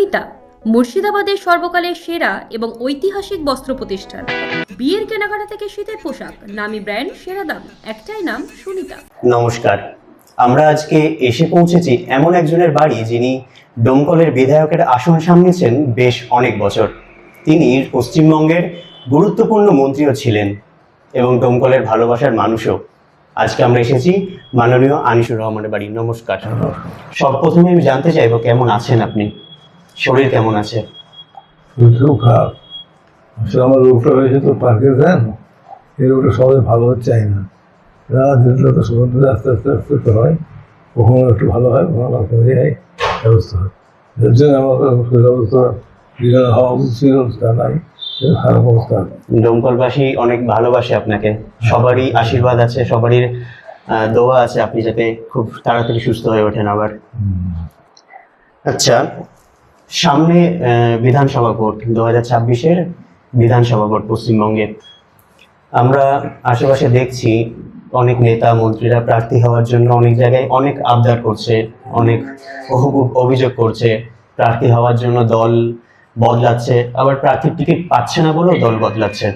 সুনিতা মুর্শিদাবাদের সর্বকালের সেরা এবং ঐতিহাসিক বস্ত্র প্রতিষ্ঠান। বিয়ের কেনাকাটা থেকে শীতের পোশাক, নামি ব্র্যান্ড, সেরা দাম, একটাই নাম সুনিতা। নমস্কার, আমরা আজকে এসে পৌঁছেছি এমন একজনের বাড়ি যিনি ডোমকলের বিধায়কের আসন সামলেছেন বেশ অনেক বছর। তিনি পশ্চিমবঙ্গের গুরুত্বপূর্ণ মন্ত্রীও ছিলেন এবং ডোমকলের ভালোবাসার মানুষও। আজকে আমরা এসেছি মাননীয় আনিসুর রহমানের বাড়ি। নমস্কার। সব প্রথমে আমি জানতে চাইবো কেমন আছেন আপনি, শরীর কেমন আছে? খুব খারাপ। আসলে আমার রোগটা হয়েছে তো পার্কের ধ্যান, এই রোগটা সবাই ভালো হচ্ছে চাই না। যেটা তো সমুদ্রে আস্তে আস্তে আস্তে আস্তে হয়, কখনো একটু ভালো হয়, কখনো ভালো হয়ে যায়, ব্যবস্থা হয়। যার জন্য আমার ব্যবস্থা যেটা হওয়া উচিত ছিল তা নাই, খারাপ অবস্থা। ডোমকলবাসী অনেক ভালোবাসে আপনাকে, সবারই আশীর্বাদ আছে, সবারই দোয়া আছে আপনি যাতে খুব তাড়াতাড়ি সুস্থ হয়ে ওঠেন আবার। আচ্ছা, সামনে বিধানসভা ভোট, 2026-এর বিধানসভা ভোট পশ্চিমবঙ্গে। আমরা আশেপাশে দেখছি অনেক নেতা মন্ত্রীরা প্রার্থী হওয়ার জন্য অনেক জায়গায় অনেক আবদার করছে, অনেক অভিযোগ করছে, প্রার্থী হওয়ার জন্য দল বদলাচ্ছে, আবার প্রার্থীর টিকিট পাচ্ছে না বলেও দল বদলাচ্ছে।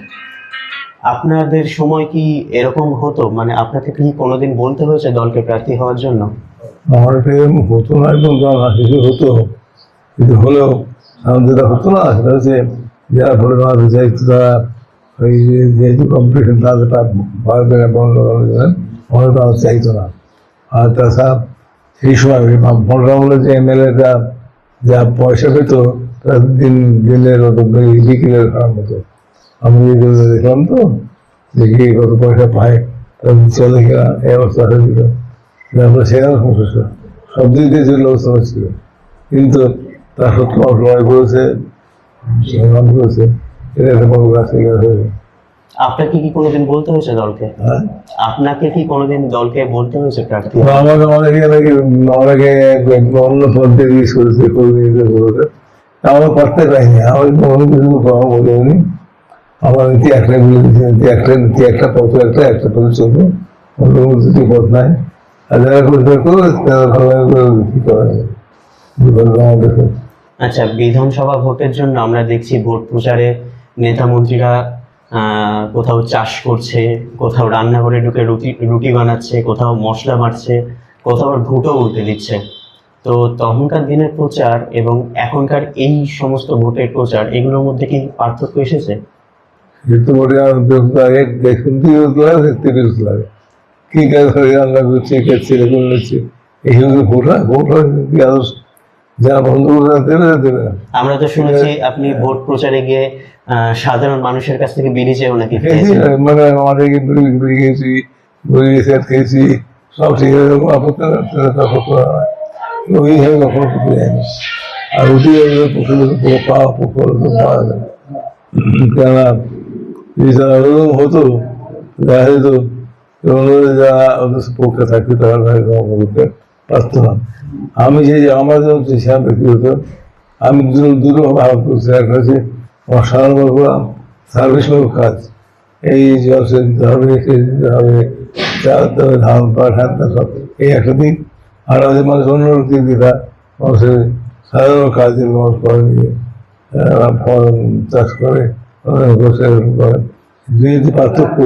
আপনাদের সময় কি এরকম হতো? মানে আপনাকে কি কোনোদিন বলতে হয়েছে দলকে প্রার্থী হওয়ার জন্য? আমার হতো না, একদম কিছু হতো, কিন্তু হলেও যেটা হতো না সেটা হচ্ছে যারা ভোটে দাঁড়াতে চাইতো তারা ওই যেহেতু কম্পিটিশন তাদের ভয় পেয়ে বন্ধ ভোটে দাঁড়াতে চাইতো না। আর তাছাড়া সেই সময় ভোটরা বলে যে এমএলএরা যা পয়সা পেত তারা দিনের মতো বিকেলের খাওয়ার মতো। আমি দেখলাম তো দেখি কত পয়সা পায়, তাদের চলে কিনা এই অবস্থা হয়ে দিল। তারপরে সেখানে সমস্যা সব দিক দিয়ে যে অবস্থা হচ্ছিল, কিন্তু তার সত্য লড়াই করেছে, সংগ্রাম করেছে, এটা একটা বড় গাছ হয়েছে। আপনাকে কি কোনোদিন বলতে হয়েছে দলকে? আপনাকে কি কোনোদিন দলকে বলতে হয়েছে প্রার্থী? আমাকে অন্য পদ্ধতি ইউজ করেছে, আমরা করতে পারিনি। আমার কোনো কিছু বলিনি, আমার নীতি একটাই বলে দিয়েছে, নীতি একটা পথ, একটা পথে চলবে, অন্য দুটি পথ নাই। আর যারা পরিষ্কার করবে তারা ভালোভাবে কি করা যাবে। আচ্ছা, বিধানসভা ভোটের জন্য আমরা দেখছি ভোট প্রচারে নেতা মন্ত্রীরা কোথাও চাষ করছে, কোথাও রান্নাঘরে ঢুকে রুটি বানাচ্ছে, কোথাও মশলা মারছে, কোথাও ভুটো উল্টে দিচ্ছে। তো তখনকার দিনের প্রচার এবং এখনকার এই সমস্ত ভোটের প্রচার, এগুলোর মধ্যে কি পার্থক্য এসেছে? কি কাজ রান্না করছে, খাচ্ছে, এরকম হচ্ছে, এইগুলো ভোট হয়। ভোট হয় যারা বন্ধ করে দেবে দেবে। আমরা তো শুনেছি আপনি ভোট প্রচারে গিয়ে সাধারণ মানুষের কাছ থেকে বিড়ি চেয়েও নাকি মানে আমাদের বিড়ি খেয়েছি, খেয়েছি, সব ঠিক আছে, ওইভাবে কখনো পুকুরে যায়নি। আর ওটি পাওয়া পুকুর পাওয়া যায়, কেননা ওরকম হতো দেখা যেত যারা ওদের পক্ষে থাকতো তারা করতে পারতো না। আমি যে আমার যেমন ব্যক্তিগত আমি দুটো ভাগ করছি। একটা হচ্ছে আমার সাধারণ সার্ভিসমূলক কাজ, এই জল সেচ দিতে হবে, সেচ দিতে হবে, চাল দিতে হবে, ধান পাট হ্যান সব, এই একটা দিক। আর আছে মানুষ অন্য দিক দিকা মানুষের সাধারণ কাজ মানুষ করে, নিয়ে ফল চাষ করে, করে দুই যে পার্থক্য,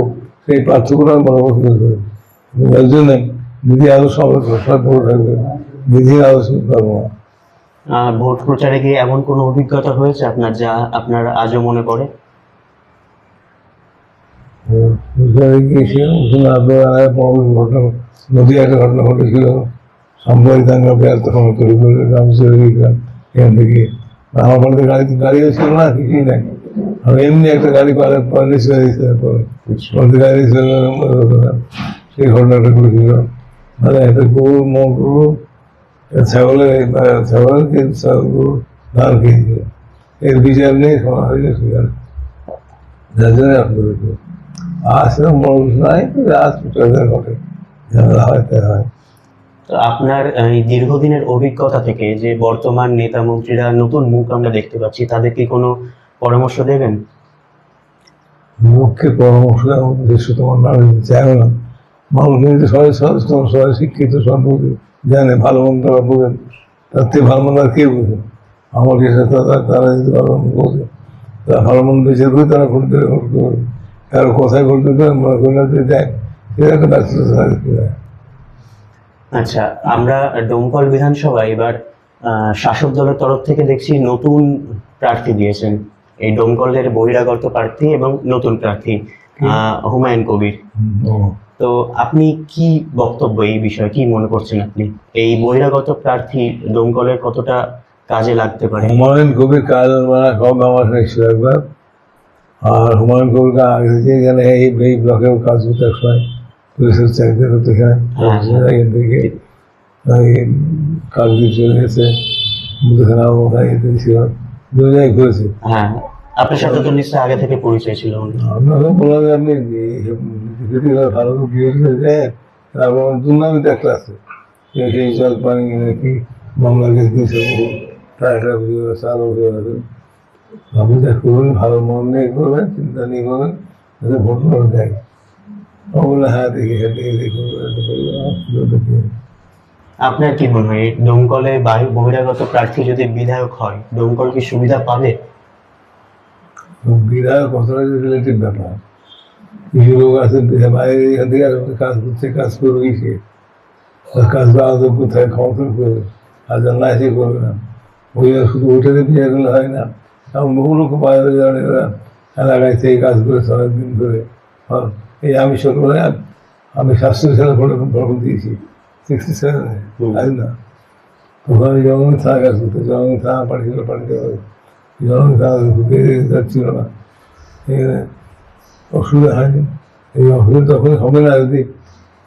সেই পার্থক্যটা আমি বড় করতে করি। যার জন্য নিধি আরো সব বড় থাকবে, নিধি আরো পারবো না। ভোট প্রচারে গিয়ে এমন কোনো অভিজ্ঞতা হয়েছে আপনার যা আপনার আজও মনে পড়ে? নদী একটা ঘটনা ঘটেছিল, সাম্প্রদায়িক দাঙ্গা পেয়ার তখন আমি চলে গেছিলাম এখান থেকে। আমার বাড়িতে গাড়িও ছিল না, কিছুই নাই। আমি এমনি একটা গাড়ি পারে গাড়ি সেই ঘটনাটা ঘটেছিল। মানে একটা গরু ছাগলের গরু ধান খেয়েছিল, এর বিচার নেই, সমাজ হয়েছে সেখানে। যার জন্য আর সেরকম বড় কিছু নাই, আজ ঘটে ঝামেলা হয় তাই হয়। তো আপনার এই দীর্ঘদিনের অভিজ্ঞতা থেকে যে বর্তমান নেতা মন্ত্রীরা নতুন মুখ আমরা দেখতে পাচ্ছি, তাদেরকে কোনো পরামর্শ দেবেন? মুখকে পরামর্শ উদ্দেশ্য তোমার না চাই না। মানুষ কিন্তু সবাই সচেতন, সবাই শিক্ষিত, সব জানে, ভালো মন্দ বোঝেন, তার থেকে ভালো মন্দ আর কে বোঝে? আমাকে তারা যদি ভালো মন্দ বলছে, তারা ভালো মন্দ বিচার করে তারা ভোট দেবে, ভোট করবে। কারো কথায় ভোট দেবে মনে করি না যে দেখ, এটা একটা ব্যস্ততা। আচ্ছা, আমরা ডোমকল বিধানসভায় এবার শাসক দলের তরফ থেকে দেখছি নতুন প্রার্থী দিয়েছেন, এই ডোমকলের বহিরাগত প্রার্থী এবং নতুন প্রার্থী হুমায়ুন কবির। তো আপনি কি বক্তব্য এই বিষয়ে, কি মনে করছেন আপনি, এই বহিরাগত প্রার্থী ডোমকলের কতটা কাজে লাগতে পারে? হুমায়ুন কবির কাজ কম আমার ছিল একবার, আর হুমায়ুন কবির আগে থেকে এখানে এই ব্লকেও কাজ করতে এক সময় পুলিশের চাকরি করতে এখানে থেকে কাজ চলে গেছে, মুদিখানা এতে ছিল, দু জায়গায় করেছে। হ্যাঁ, আপনার সাথে তো নিশ্চয়ই আগে থেকে পরিচয় ছিল। আপনাকে বললাম যে আপনি ভালো গিয়েছে, তারপর দুর্নামিতে একটা আছে, সেই জলপানি নাকি মামলা কেস দিয়েছে, তার একটা সার আছে। আপনি যা করবেন ভালো মন নিয়ে করবেন, চিন্তা নিয়ে করবেন, যাতে ভোট করে দেয়। ও বলে হ্যাঁ দেখি দেখি। আপনার কি মনে হয় ডোমকলে বহিরাগত প্রার্থী যদি বিধায়ক হয়, ডোমকল কি সুবিধা পাবে? বিধায়ক কতটা রিলেটিভ ব্যাপার। কিছু লোক আছে বাইরে এখান থেকে কাজ করছে, কাজ করবেই সে, কাজ আদৌ কোথায় ক্ষমতা করবে, আর না সে করবে না। ওই শুধু উঠে বিয়ে করলে হয় না, এমন বহু লোক বাইরে যান এরা এলাকায় সেই কাজ করে সারাদিন ধরে। এই আমি ছোটবেলায় আমি স্বাস্থ্য সেবা ভ্রমণ দিয়েছি 67 তাই না, তখন আমি জঙ্গল থানা কাজ করতে, জঙ্গল থানা পাঠিয়েছিল, পাঠিয়ে হবে জঙ্গল থানা যাচ্ছিল না, এখানে অসুবিধা হয়নি। এই অসুবিধা তখন হবে না যদি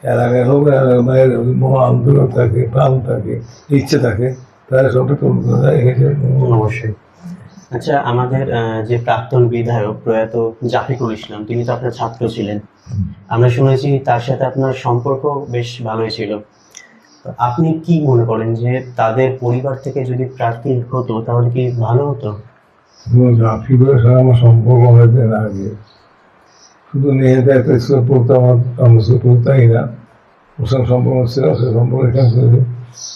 এলাকায় হোক, এলাকার বাইরে মহা আন্দোলন থাকে, প্রাণ থাকে, ইচ্ছে থাকে, তাহলে সবটা তৈরি করা যায়। অবশ্যই। আচ্ছা, আমাদের যে প্রাক্তন বিধায়ক প্রয়াত জাফিকুল ইসলাম, তিনি তো আপনার ছাত্র ছিলেন, আমরা শুনেছি তার সাথে আপনার সম্পর্ক বেশ ভালোই ছিল। তো আপনি কি মনে করেন যে তাদের পরিবার থেকে যদি প্রার্থী হতো তাহলে কি ভালো হতো? জাফিকুলের সাথে আমার সম্পর্ক হয়েছে না আগে, শুধু মেয়েদের একটা স্কুলে পড়তাম, আমার স্কুলে পড়তাই না, ওর সঙ্গে সম্পর্ক ছিল, সে সম্পর্ক এখানে করেছে।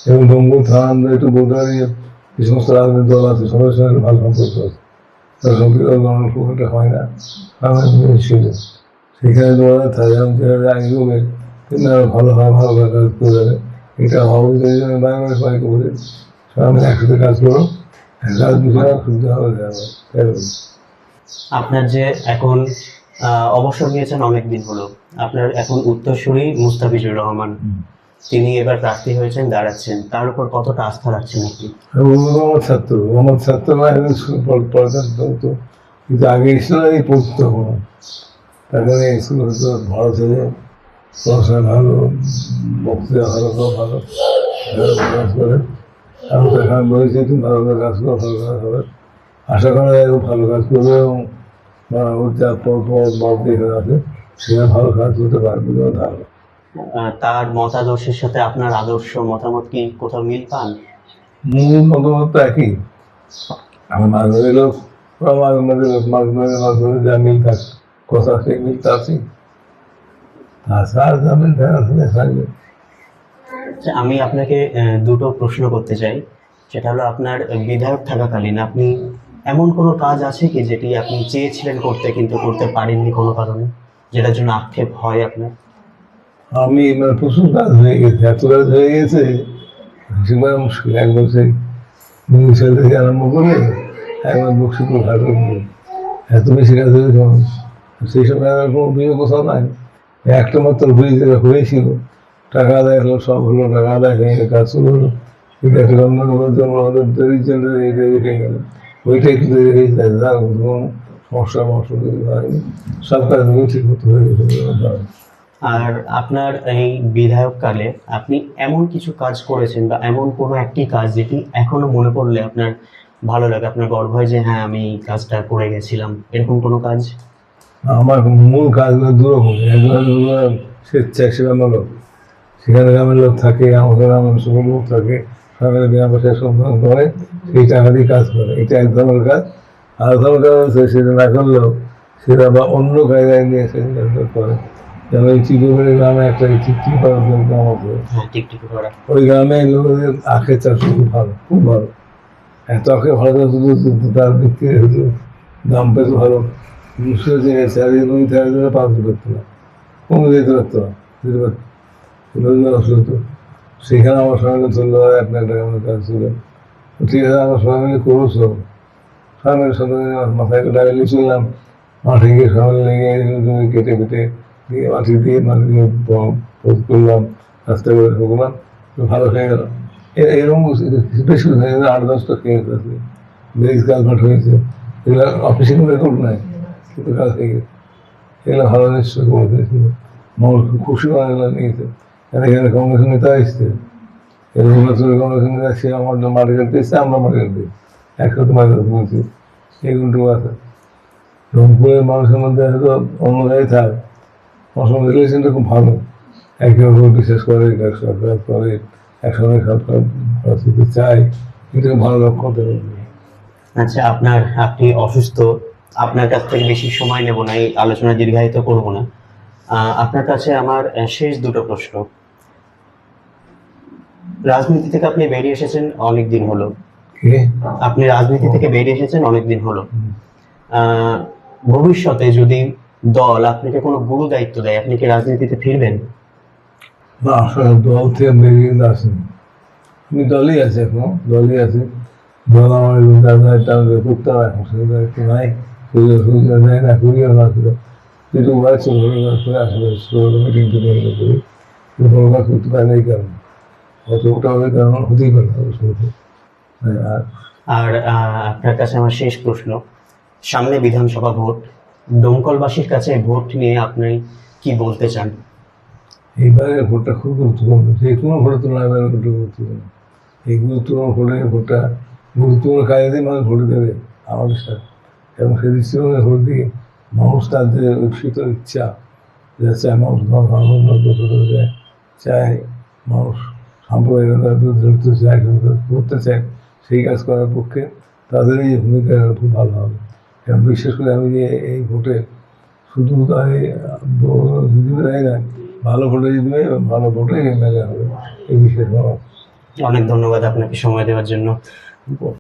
এবং ডোমকল থানা একটু বলতে পারি যে এই সমস্ত রাজনৈতিক দল আছে সবার সঙ্গে ভালো সম্পর্ক আছে, তার সম্পর্ক গণনা খুব একটা হয় না, আমার ছিল সেখানে দোয়া থাকে। আমি আগে হবে কিন্তু আরো ভালো হয়, ভালো কাজ করে যাবে, এটা ভাবো যে বাংলাদেশ সবাইকে বলে সবাই একসাথে কাজ করো, কাজ বিষয়ে সুবিধা হবে। আপনার যে এখন অবসর নিয়েছেন অনেকদিন হলো, আপনার এখন উত্তরসূরি মুস্তাফিজুর রহমান, তিনি এবার প্রার্থী হয়েছেন, দাঁড়াচ্ছেন, তার উপর কতটা আস্থা রাখছেন আপনি? আমার ছাত্র না পড়াশোনা হতো, কিন্তু আগে স্কুলে পড়তে হবো, তার কারণে স্কুল হতো ভালো থেকে পড়াশোনা ভালো, বক্তৃতা ভালো, সব ভালো কাজ করে। আমি তো এখানে বলেছি তুমি ভালো করে কাজ করো, ভালো কাজ হবে, আশা করা যায় ভালো কাজ করবে এবং ওর যা পর এখানে আছে সেখানে ভালো কাজ করতে পারবে ভালো। তার মতাদর্শের সাথে আপনার আদর্শ মতামত কি কোথাও মিল পান? মূল মতামত তো একই, আমি মাছ ধরে লোক, মাছ ধরে যা মিল থাক কথা সেই মিলটা আছে, তাছাড়া যা মিল থাকবে। আমি আপনাকে দুটো প্রশ্ন করতে চাই, সেটা হলো আপনার বিধায়ক থাকাকালীন আপনি এমন কোনো কাজ আছে কি যেটি আপনি চেয়েছিলেন করতে কিন্তু করতে পারেননি কোনো কারণে, যেটার জন্য আক্ষেপ হয় আপনার? আমি প্রচুর কাজ হয়ে গেছে, এত কাজ হয়ে গেছে সেবার মুশকিল। একবার সেই মিউনিসিপাল থেকে আরম্ভ করে একবার বক্সিপুর ঘাট এত বেশি কাজ হয়েছে, সেই সময় আর কোনো অভিযোগ কোথাও নাই। একটা মাত্র ব্রিজ হয়েছিল, টাকা আদায় হলো, সব হলো, টাকা আদায় হয়ে কাজ শুরু হলো, কিন্তু একটা আমাদের দেরির জন্য রেখে গেল, ওইটা একটু দেরি হয়ে যায়, কোনো সমস্যা হয়নি, সব কাজ ঠিক মতো হয়ে গেছে। আর আপনার এই বিধায়ক কালে আপনি এমন কিছু কাজ করেছেন বা এমন কোনো একটি কাজ যেটি এখনো মনে পড়লে আপনার ভালো লাগে, আপনার গর্ব হয় যে হ্যাঁ আমি এই কাজটা করে গেছিলাম, এরকম কোনো কাজ? আমার মূল কাজগুলো দুরকম, একবার স্বেচ্ছাসেবামূলক, সেখানে গ্রামের লোক থাকে, আমাদের গ্রামের সব লোক থাকে, সরকারের বিনা পয়সায় সম্পাদন করে, সেই টাকা দিয়ে কাজ করে, এটা এক ধরনের কাজ। আর ধরনের কাজ আছে সেটা না করলেও সেটা বা অন্য জায়গায় নিয়ে সে করে। যেমন এই চিকিপাড়ি গ্রামে একটা চিকিপাড়া গ্রাম আছে, ওই গ্রামে লোকেদের আখের চাষ খুব ভালো, খুব ভালো। ত্বকে ভালো থাকতো তার বিক্রি হতো, দাম পেত ভালো। মুসলিম যে চারিদিন ওই চারিদিনে পালতে পারতো না, কোনো যেতে পারতো না, যেতে পারতো হতো। সেখানে আমার সঙ্গে চললো 1 লাখ টাকা আমার কাজ ছিল। ঠিক আছে, আমার সবাই মিলে করবো সব, সবাই মিলে সবাই মাথায় ডাইলে চললাম। মাঠে গিয়ে সবাই লেগে কেটে কেটে দিয়ে মাটি দিয়ে পোজ করলাম, রাস্তা করে ঢুকলাম, ভালো হয়ে গেল। এরকম বেশি 8-10টা খেয়ে গেছে, ব্রিজ কালভার্ট হয়েছে, এগুলো অফিসে কোনো রেকর্ড নাই, কিন্তু কাজ হয়ে গেছে। এগুলো ভালো নিশ্চয় করে দিয়েছিল, মানুষ খুব খুশি এগুলো নিয়েছে। এখানে কংগ্রেস নেতা এসছে, এরকম কংগ্রেস নেতা সে আমার মাটি কাটতে এসছে, আমরা মাটি কাটতে একসাথে মাটি কাটতে বলছি, এইগুলো আছে। রংপুরের মানুষের মধ্যে হয়তো অন্য জায়গায় থাকে, আমার সঙ্গে রিলেশনটা খুব ভালো, একে অপর বিশ্বাস করে, কাজ করে, একসঙ্গে সব কাজ করতে চাই, কিন্তু ভালো লক্ষ্য হতে হবে। আচ্ছা, আপনি অসুস্থ, আপনার কাছ থেকে বেশি সময় নেব না, এই আলোচনা দীর্ঘায়িত করব না। আপনার কাছে আমার শেষ দুটো প্রশ্ন। রাজনীতি থেকে আপনি বেরিয়ে এসেছেন অনেক দিন হলো, আপনি রাজনীতি থেকে বেরিয়ে এসেছেন অনেক দিন হলো। ভবিষ্যতে যদি দল আপনাকে কোনো গুরু দায়িত্ব দেয়, আপনি কি রাজনীতিতে ফিরবেন? না, আসলে দল থেকে বেরিয়ে আসেনি, আমি দলই আছে, এখনো দলই আছে। দল আমার করতাম, এখন সেটা একটু নাই, সুবিধা নেয় না, করিও না ছিল, কিন্তু উপায় ছিল করে আসলে মিটিং টিটিং করি, কোনো কাজ করতে পারে না এই কারণে, হয়তো ওটা হবে কারণ হতেই পারে আর আর আপনার কাছে আমার শেষ প্রশ্ন, সামনে বিধানসভা ভোট, ডোমকলবাসীর কাছে ভোট নিয়ে আপনি কি বলতে চান? এইবারের ভোটটা খুব গুরুত্বপূর্ণ, যে কোনো ভোটের তুলনায় এবারের ভোটটা গুরুত্বপূর্ণ। এই গুরুত্বপূর্ণ ভোটটা গুরুত্বপূর্ণ কাজে দিয়ে মানুষ ভোট দেবে আমাদের সাথে, এবং সেই দৃষ্টিকোণে ভোট দিয়ে মানুষ তার যে উৎসিত ইচ্ছা, যা চায় মানুষ যায়, চায় মানুষ সাম্প্রদায়িকতা ধরতে চায়, করতে চায়, সেই কাজ করার পক্ষে তাদের এই ভূমিকা খুব ভালো হবে। এবং বিশেষ করে আমি যে এই ভোটে শুধু জিতবে তাই না, ভালো ভোটে জিতবে এবং ভালো ভোটে এমএলএ হবে, এই বিশেষ ভালো। অনেক ধন্যবাদ আপনাকে সময় দেওয়ার জন্য।